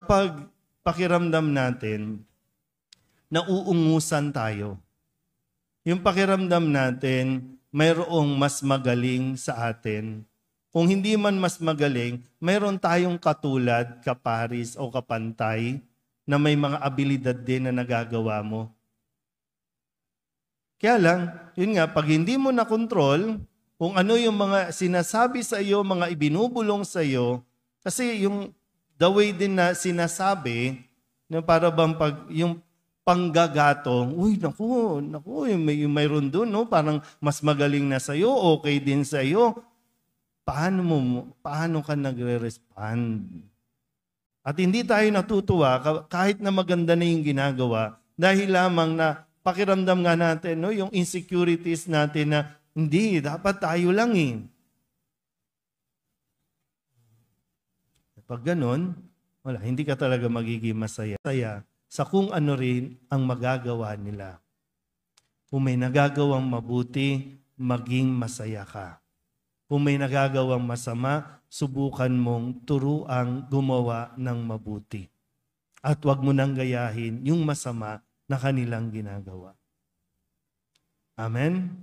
Pag pakiramdam natin, nauungusan tayo. Yung pakiramdam natin, mayroong mas magaling sa atin. Kung hindi man mas magaling, mayroon tayong katulad, kaparis o kapantay na may mga abilidad din na nagagawa mo. Kaya lang, yun nga, pag hindi mo na-control kung ano yung mga sinasabi sa iyo, mga ibinubulong sa iyo, kasi yung the way din na sinasabi, na para bang pag yung panggagatong, uy, naku, mayroon doon, no? Parang mas magaling na sa'yo, okay din sa'yo. Paano ka nagre-respond? At hindi tayo natutuwa kahit na maganda na yung ginagawa dahil lamang na pakiramdam nga natin, no? Yung insecurities natin na hindi, dapat tayo lang eh. Pag ganun, wala, hindi ka talaga magiging masaya sa kung ano rin ang magagawa nila. Kung may nagagawang mabuti, maging masaya ka. Kung may nagagawang masama, subukan mong turuang gumawa ng mabuti. At huwag mo nang gayahin yung masama na kanilang ginagawa. Amen?